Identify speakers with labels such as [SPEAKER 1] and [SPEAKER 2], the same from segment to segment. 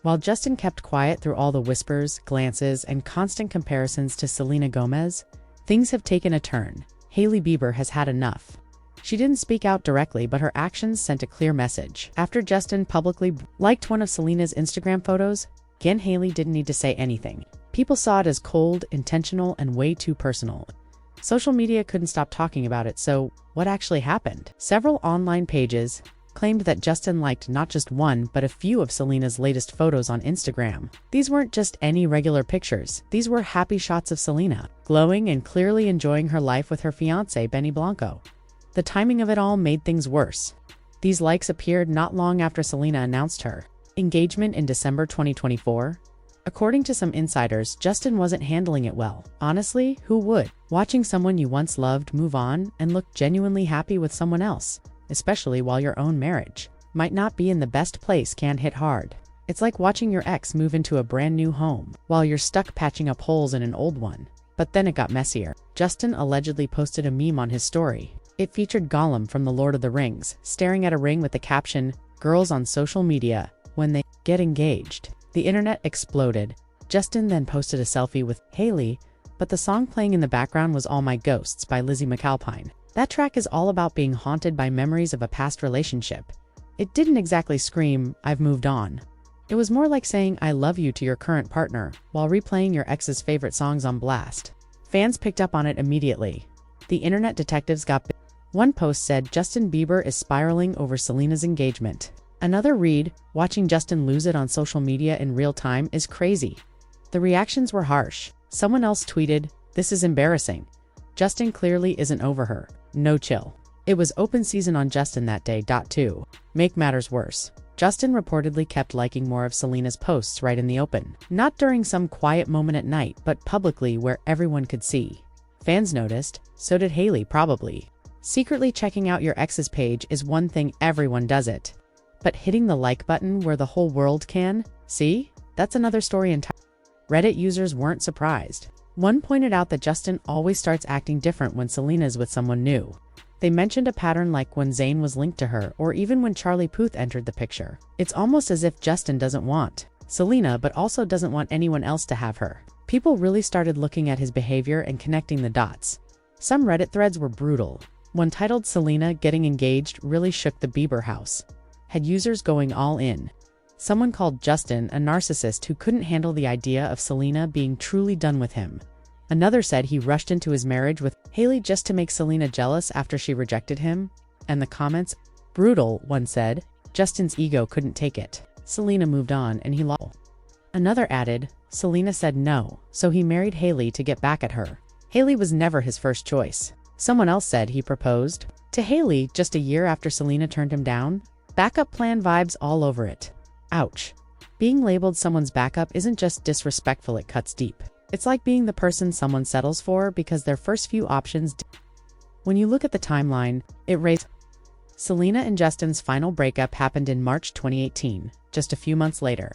[SPEAKER 1] While Justin kept quiet through all the whispers, glances, and constant comparisons to Selena Gomez, things have taken a turn. Hailey Bieber has had enough. She didn't speak out directly, but her actions sent a clear message. After Justin publicly liked one of Selena's Instagram photos, again Hailey didn't need to say anything. People saw it as cold, intentional, and way too personal. Social media couldn't stop talking about it, so what actually happened? Several online pages claimed that Justin liked not just one, but a few of Selena's latest photos on Instagram. These weren't just any regular pictures. These were happy shots of Selena, glowing and clearly enjoying her life with her fiancé, Benny Blanco. The timing of it all made things worse. These likes appeared not long after Selena announced her engagement in December 2024. According to some insiders, Justin wasn't handling it well. Honestly, who would? Watching someone you once loved move on and look genuinely happy with someone else, especially while your own marriage might not be in the best place, can hit hard. It's like watching your ex move into a brand new home while you're stuck patching up holes in an old one. But then it got messier. Justin allegedly posted a meme on his story. It featured Gollum from The Lord of the Rings, staring at a ring with the caption, "Girls on social media, when they get engaged." The internet exploded. Justin then posted a selfie with Hailey, but the song playing in the background was All My Ghosts by Lizzie McAlpine. That track is all about being haunted by memories of a past relationship. It didn't exactly scream, "I've moved on." It was more like saying "I love you" to your current partner, while replaying your ex's favorite songs on blast. Fans picked up on it immediately. The internet detectives got busy. One post said, "Justin Bieber is spiraling over Selena's engagement." Another read, "Watching Justin lose it on social media in real time is crazy." The reactions were harsh. Someone else tweeted, "This is embarrassing. Justin clearly isn't over her. No chill." It was open season on Justin that day. To make matters worse, Justin reportedly kept liking more of Selena's posts right in the open. Not during some quiet moment at night, but publicly where everyone could see. Fans noticed, so did Hailey probably. Secretly checking out your ex's page is one thing, everyone does it. But hitting the like button where the whole world can see? That's another story entirely. Reddit users weren't surprised. One pointed out that Justin always starts acting different when Selena's with someone new. They mentioned a pattern like when Zayn was linked to her, or even when Charlie Puth entered the picture. It's almost as if Justin doesn't want Selena but also doesn't want anyone else to have her. People really started looking at his behavior and connecting the dots. Some Reddit threads were brutal. One titled "Selena Getting Engaged Really Shook the Bieber House" had users going all in. Someone called Justin a narcissist who couldn't handle the idea of Selena being truly done with him. Another said he rushed into his marriage with Hailey just to make Selena jealous after she rejected him. And the comments, brutal, one said, "Justin's ego couldn't take it. Selena moved on and he lost." Another added, "Selena said no, so he married Hailey to get back at her. Hailey was never his first choice." Someone else said he proposed to Hailey just a year after Selena turned him down. Backup plan vibes all over it. Ouch. Being labeled someone's backup isn't just disrespectful, it cuts deep. It's like being the person someone settles for because their first few options. When you look at the timeline, it raises. Selena and Justin's final breakup happened in March 2018, just a few months later.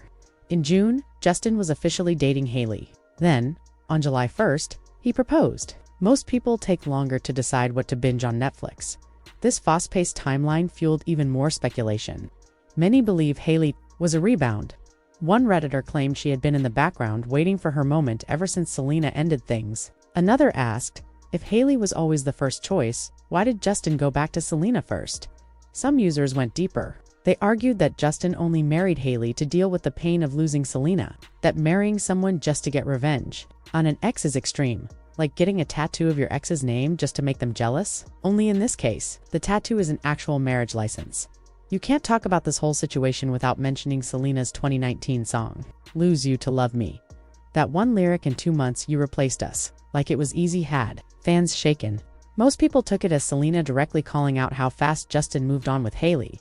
[SPEAKER 1] In June, Justin was officially dating Hailey. Then, on July 1st, he proposed. Most people take longer to decide what to binge on Netflix. This fast-paced timeline fueled even more speculation. Many believe Hailey was a rebound. One Redditor claimed she had been in the background waiting for her moment ever since Selena ended things. Another asked, if Hailey was always the first choice, why did Justin go back to Selena first? Some users went deeper. They argued that Justin only married Hailey to deal with the pain of losing Selena, that marrying someone just to get revenge on an ex is extreme, like getting a tattoo of your ex's name just to make them jealous. Only in this case, the tattoo is an actual marriage license. You can't talk about this whole situation without mentioning Selena's 2019 song, "Lose You to Love Me." That one lyric, "In 2 months you replaced us," like it was easy, had fans shaken. Most people took it as Selena directly calling out how fast Justin moved on with Hailey.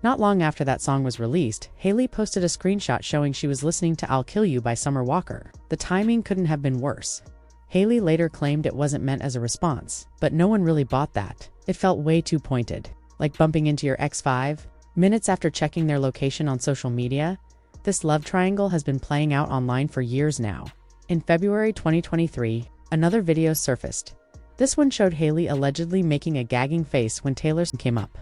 [SPEAKER 1] Not long after that song was released, Hailey posted a screenshot showing she was listening to "I'll Kill You" by Summer Walker. The timing couldn't have been worse. Hailey later claimed it wasn't meant as a response, but no one really bought that. It felt way too pointed, like bumping into your ex 5 minutes after checking their location on social media. This love triangle has been playing out online for years now. In February 2023, another video surfaced. This one showed Hailey allegedly making a gagging face when Taylor came up.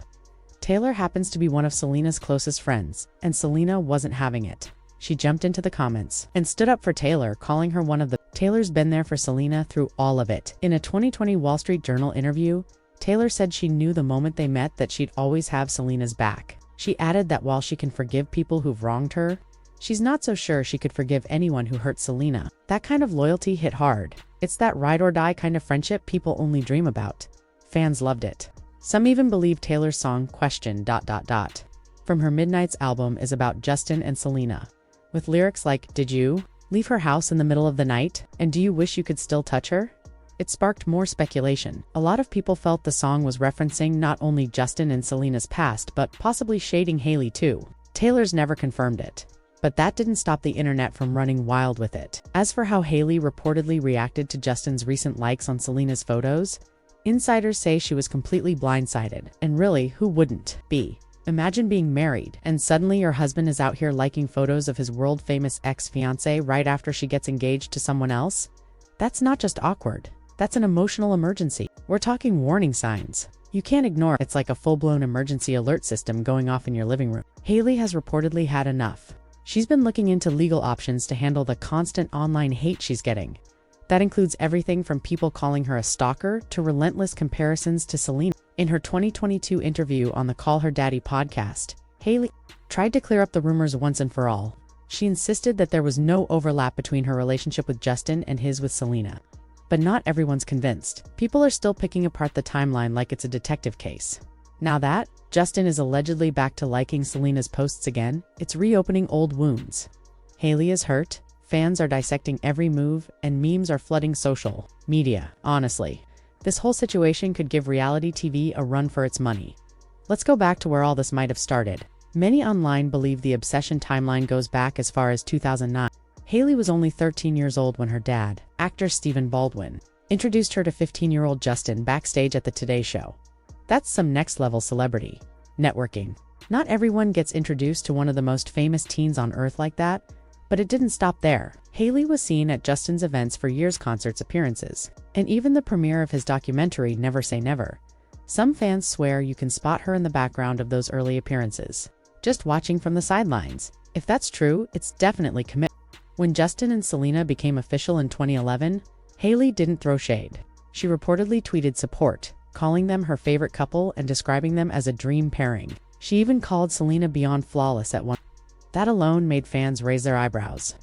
[SPEAKER 1] Taylor happens to be one of Selena's closest friends, and Selena wasn't having it. she jumped into the comments and stood up for Taylor, calling her one of the Taylor's been there for Selena through all of it. In a 2020 Wall Street Journal interview, Taylor said she knew the moment they met that she'd always have Selena's back. She added that while she can forgive people who've wronged her, she's not so sure she could forgive anyone who hurt Selena. That kind of loyalty hit hard. It's that ride or die kind of friendship people only dream about. Fans loved it. Some even believe Taylor's song Question ... from her Midnights album is about Justin and Selena, with lyrics like, "Did you leave her house in the middle of the night? And do you wish you could still touch her?" It sparked more speculation. A lot of people felt the song was referencing not only Justin and Selena's past, but possibly shading Hailey too. Taylor's never confirmed it, but that didn't stop the internet from running wild with it. As for how Hailey reportedly reacted to Justin's recent likes on Selena's photos, insiders say she was completely blindsided. And really, who wouldn't be? Imagine being married, and suddenly your husband is out here liking photos of his world-famous ex-fiancée right after she gets engaged to someone else? That's not just awkward. That's an emotional emergency. We're talking warning signs. You can't ignore it. It's like a full-blown emergency alert system going off in your living room. Hailey has reportedly had enough. She's been looking into legal options to handle the constant online hate she's getting. That includes everything from people calling her a stalker to relentless comparisons to Selena. In her 2022 interview on the Call Her Daddy podcast, Hailey tried to clear up the rumors once and for all. She insisted that there was no overlap between her relationship with Justin and his with Selena. But not everyone's convinced. People are still picking apart the timeline like it's a detective case. Now that Justin is allegedly back to liking Selena's posts again, it's reopening old wounds. Hailey is hurt, fans are dissecting every move, and memes are flooding social media. Honestly, this whole situation could give reality TV a run for its money. Let's go back to where all this might have started. Many online believe the obsession timeline goes back as far as 2009. Hailey was only 13 years old when her dad, actor Stephen Baldwin, introduced her to 15-year-old Justin backstage at the Today Show. That's some next-level celebrity networking. Not everyone gets introduced to one of the most famous teens on earth like that, but it didn't stop there. Hailey was seen at Justin's events for years, concerts, appearances, and even the premiere of his documentary Never Say Never. Some fans swear you can spot her in the background of those early appearances, just watching from the sidelines. If that's true, it's definitely commitment. When Justin and Selena became official in 2011, Hailey didn't throw shade. She reportedly tweeted support, calling them her favorite couple and describing them as a dream pairing. She even called Selena beyond flawless at one. That alone made fans raise their eyebrows.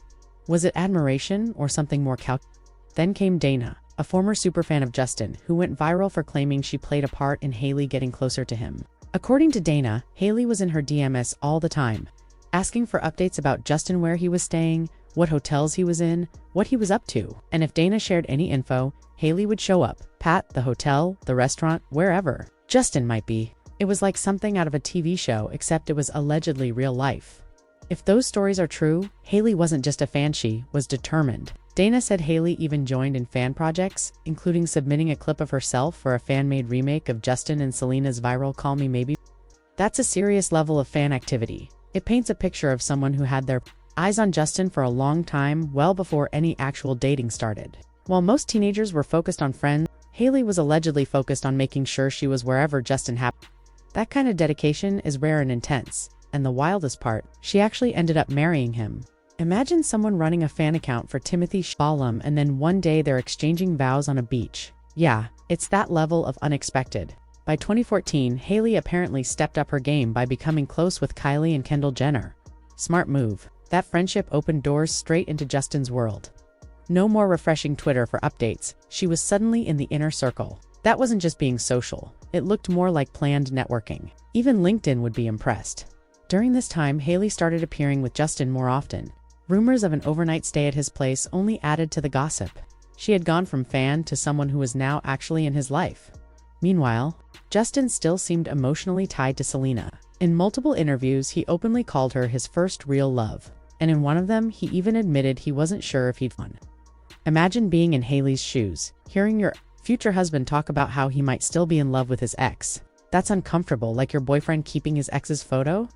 [SPEAKER 1] Was it admiration or something more calculated? Then came Dana, a former superfan of Justin, who went viral for claiming she played a part in Hailey getting closer to him. According to Dana, Hailey was in her DMs all the time, asking for updates about Justin, where he was staying, what hotels he was in, what he was up to. And if Dana shared any info, Hailey would show up, Pat, the hotel, the restaurant, wherever Justin might be. It was like something out of a TV show, except it was allegedly real life. If those stories are true, Hailey wasn't just a fan, she was determined. Dana said Hailey even joined in fan projects, including submitting a clip of herself for a fan-made remake of Justin and Selena's viral Call Me Maybe. That's a serious level of fan activity. It paints a picture of someone who had their eyes on Justin for a long time, well before any actual dating started. While most teenagers were focused on friends, Hailey was allegedly focused on making sure she was wherever Justin happened. That kind of dedication is rare and intense, and the wildest part, she actually ended up marrying him. Imagine someone running a fan account for Timothy Chalamet and then one day they're exchanging vows on a beach. Yeah, it's that level of unexpected. By 2014, Hailey apparently stepped up her game by becoming close with Kylie and Kendall Jenner. Smart move. That friendship opened doors straight into Justin's world. No more refreshing Twitter for updates. She was suddenly in the inner circle. That wasn't just being social. It looked more like planned networking. Even LinkedIn would be impressed. During this time, Hailey started appearing with Justin more often. Rumors of an overnight stay at his place only added to the gossip. She had gone from fan to someone who was now actually in his life. Meanwhile, Justin still seemed emotionally tied to Selena. In multiple interviews, he openly called her his first real love. And in one of them, he even admitted he wasn't sure if he'd won. Imagine being in Hailey's shoes, hearing your future husband talk about how he might still be in love with his ex. That's uncomfortable, like your boyfriend keeping his ex's photo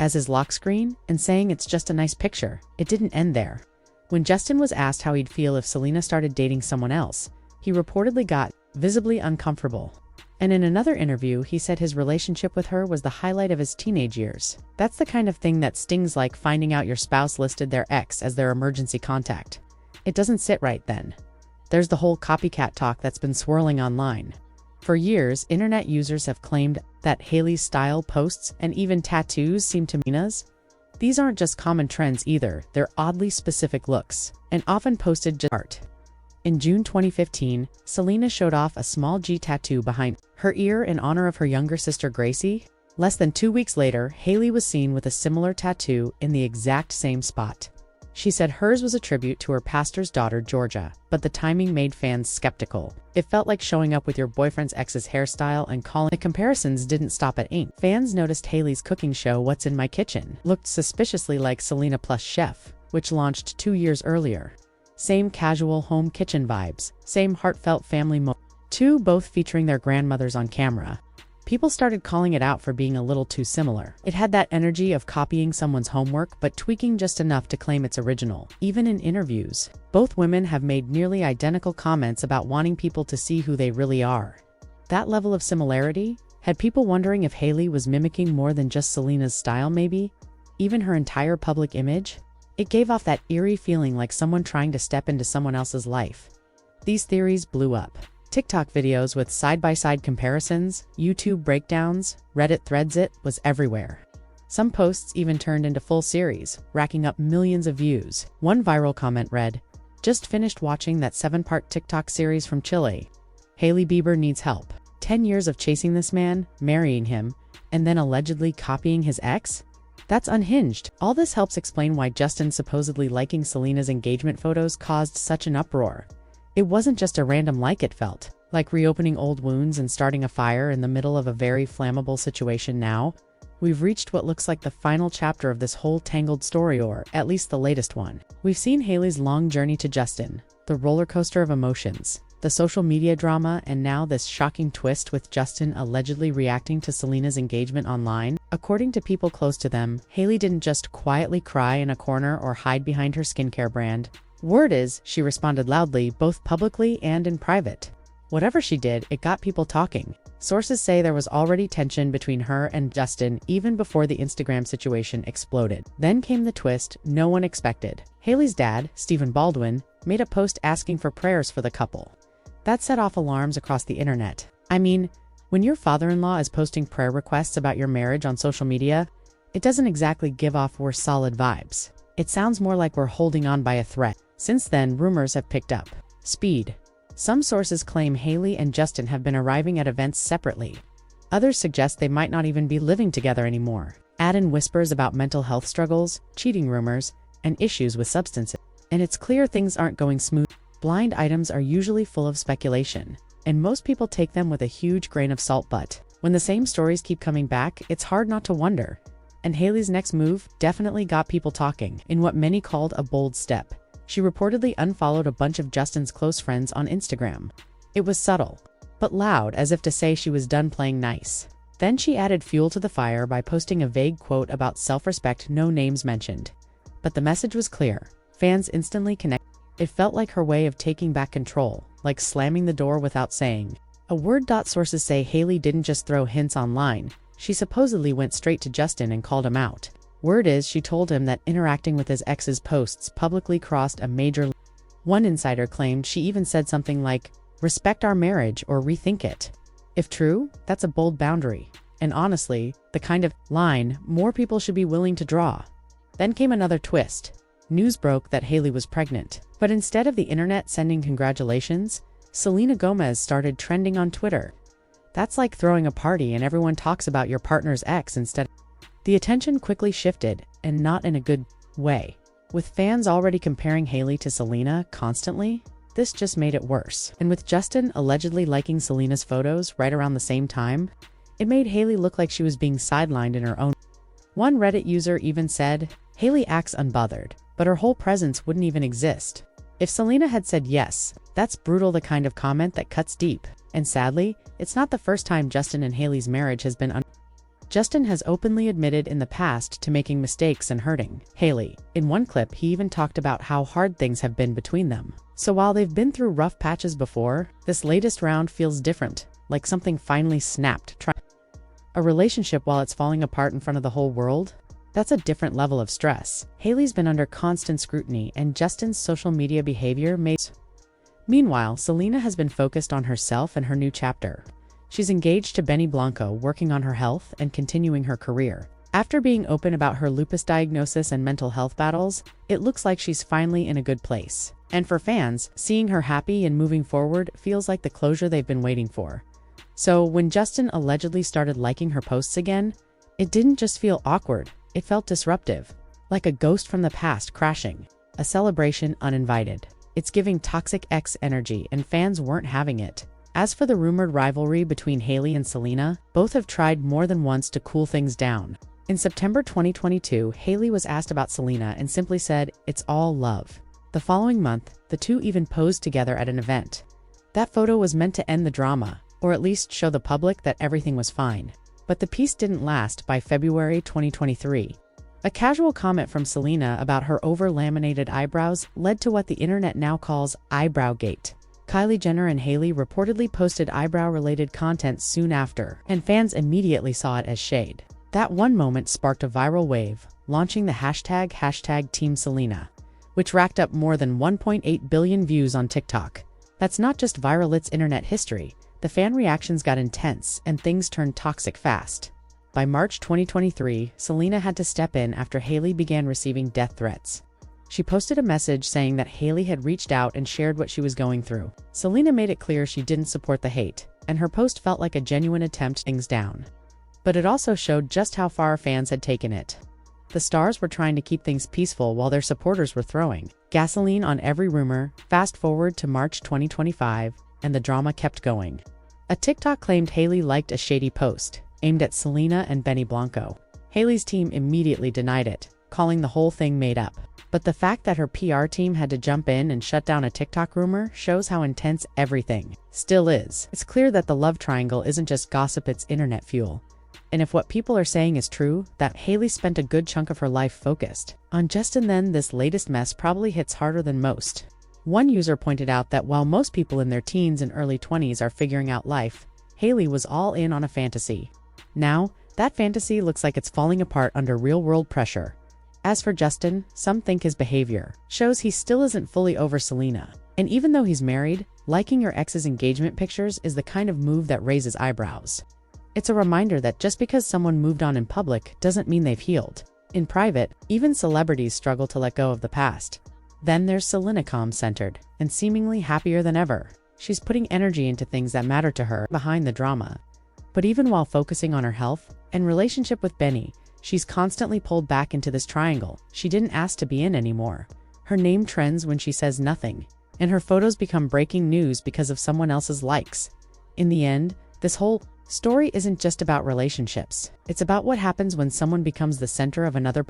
[SPEAKER 1] as his lock screen and saying it's just a nice picture. It didn't end there. When Justin was asked how he'd feel if Selena started dating someone else, he reportedly got visibly uncomfortable. And in another interview, he said his relationship with her was the highlight of his teenage years. That's the kind of thing that stings, like finding out your spouse listed their ex as their emergency contact. It doesn't sit right then. There's the whole copycat talk that's been swirling online. For years, internet users have claimed that Hailey's style, posts, and even tattoos seem to Selena's. These aren't just common trends either, they're oddly specific looks, and often posted just art. In June 2015, Selena showed off a small G tattoo behind her ear in honor of her younger sister Gracie. Less than 2 weeks later, Hailey was seen with a similar tattoo in the exact same spot. She said hers was a tribute to her pastor's daughter Georgia, but the timing made fans skeptical. It felt like showing up with your boyfriend's ex's hairstyle and calling. The comparisons didn't stop at ink. Fans noticed Hailey's cooking show What's in My Kitchen looked suspiciously like Selena Plus Chef, which launched 2 years earlier. Same casual home kitchen vibes, same heartfelt family moments. Two both featuring their grandmothers on camera. People started calling it out for being a little too similar. It had that energy of copying someone's homework but tweaking just enough to claim it's original. Even in interviews, both women have made nearly identical comments about wanting people to see who they really are. That level of similarity had people wondering if Hailey was mimicking more than just Selena's style, maybe even her entire public image. It gave off that eerie feeling like someone trying to step into someone else's life. These theories blew up. TikTok videos with side-by-side comparisons, YouTube breakdowns, Reddit threads, it was everywhere. Some posts even turned into full series, racking up millions of views. One viral comment read, "Just finished watching that 7-part TikTok series from Chile. Hailey Bieber needs help. 10 years of chasing this man, marrying him, and then allegedly copying his ex? That's unhinged." All this helps explain why Justin supposedly liking Selena's engagement photos caused such an uproar. It wasn't just a random like, it felt like reopening old wounds and starting a fire in the middle of a very flammable situation. Now, we've reached what looks like the final chapter of this whole tangled story, or at least the latest one. We've seen Hailey's long journey to Justin, the roller coaster of emotions, the social media drama, and now this shocking twist with Justin allegedly reacting to Selena's engagement online. According to people close to them, Hailey didn't just quietly cry in a corner or hide behind her skincare brand. Word is, she responded loudly, both publicly and in private. Whatever she did, it got people talking. Sources say there was already tension between her and Justin even before the Instagram situation exploded. Then came the twist no one expected. Hailey's dad, Stephen Baldwin, made a post asking for prayers for the couple. That set off alarms across the internet. I mean, when your father-in-law is posting prayer requests about your marriage on social media, it doesn't exactly give off we're solid vibes. It sounds more like we're holding on by a thread. Since then, rumors have picked up speed. Some sources claim Hailey and Justin have been arriving at events separately. Others suggest they might not even be living together anymore. Add in whispers about mental health struggles, cheating rumors, and issues with substances. And it's clear things aren't going smooth. Blind items are usually full of speculation, and most people take them with a huge grain of salt, but when the same stories keep coming back, it's hard not to wonder. And Hailey's next move definitely got people talking in what many called a bold step. She reportedly unfollowed a bunch of Justin's close friends on Instagram. It was subtle, but loud, as if to say she was done playing nice. Then she added fuel to the fire by posting a vague quote about self-respect, no names mentioned. But the message was clear. Fans instantly connected. It felt like her way of taking back control, like slamming the door without saying a word. Sources say Hailey didn't just throw hints online. She supposedly went straight to Justin and called him out. Word is she told him that interacting with his ex's posts publicly crossed a major line. One insider claimed she even said something like, "Respect our marriage or rethink it." If true, that's a bold boundary. And honestly, the kind of line more people should be willing to draw. Then came another twist. News broke that Hailey was pregnant. But instead of the internet sending congratulations, Selena Gomez started trending on Twitter. That's like throwing a party and everyone talks about your partner's ex instead. The attention quickly shifted, and not in a good way. With fans already comparing Hailey to Selena constantly, this just made it worse. And with Justin allegedly liking Selena's photos right around the same time, it made Hailey look like she was being sidelined in her own. One Reddit user even said, "Hailey acts unbothered, but her whole presence wouldn't even exist." If Selena had said yes, that's brutal, the kind of comment that cuts deep. And sadly, it's not the first time Justin and Hailey's marriage has been Justin has openly admitted in the past to making mistakes and hurting Hailey. In one clip, he even talked about how hard things have been between them. So while they've been through rough patches before, this latest round feels different, like something finally snapped. A relationship while it's falling apart in front of the whole world? That's a different level of stress. Hailey's been under constant scrutiny, and Justin's social media behavior makes. Meanwhile, Selena has been focused on herself and her new chapter. She's engaged to Benny Blanco, working on her health and continuing her career. After being open about her lupus diagnosis and mental health battles, it looks like she's finally in a good place. And for fans, seeing her happy and moving forward feels like the closure they've been waiting for. So when Justin allegedly started liking her posts again, it didn't just feel awkward, it felt disruptive, like a ghost from the past crashing. A celebration uninvited. It's giving toxic ex energy, and fans weren't having it. As for the rumored rivalry between Hailey and Selena, both have tried more than once to cool things down. In September 2022, Hailey was asked about Selena and simply said, "It's all love." The following month, the two even posed together at an event. That photo was meant to end the drama, or at least show the public that everything was fine. But the piece didn't last. By February 2023. A casual comment from Selena about her over-laminated eyebrows led to what the internet now calls Eyebrowgate. Kylie Jenner and Hailey reportedly posted eyebrow-related content soon after, and fans immediately saw it as shade. That one moment sparked a viral wave, launching the hashtag #TeamSelena, which racked up more than 1.8 billion views on TikTok. That's not just viral, it's internet history. The fan reactions got intense, and things turned toxic fast. By March 2023, Selena had to step in after Hailey began receiving death threats. She posted a message saying that Hailey had reached out and shared what she was going through. Selena made it clear she didn't support the hate, and her post felt like a genuine attempt to things down. But it also showed just how far fans had taken it. The stars were trying to keep things peaceful while their supporters were throwing gasoline on every rumor. Fast forward to March 2025, and the drama kept going. A TikTok claimed Hailey liked a shady post aimed at Selena and Benny Blanco. Hailey's team immediately denied it, calling the whole thing made up. But the fact that her PR team had to jump in and shut down a TikTok rumor shows how intense everything still is. It's clear that the love triangle isn't just gossip, it's internet fuel. And if what people are saying is true, that Hailey spent a good chunk of her life focused on Justin, then this latest mess probably hits harder than most. One user pointed out that while most people in their teens and early 20s are figuring out life, Hailey was all in on a fantasy. Now, that fantasy looks like it's falling apart under real-world pressure. As for Justin, some think his behavior shows he still isn't fully over Selena. And even though he's married, liking your ex's engagement pictures is the kind of move that raises eyebrows. It's a reminder that just because someone moved on in public doesn't mean they've healed. In private, even celebrities struggle to let go of the past. Then there's Selena, calm-centered and seemingly happier than ever. She's putting energy into things that matter to her behind the drama. But even while focusing on her health and relationship with Benny, she's constantly pulled back into this triangle she didn't ask to be in anymore. Her name trends when she says nothing, and her photos become breaking news because of someone else's likes. In the end, this whole story isn't just about relationships. It's about what happens when someone becomes the center of another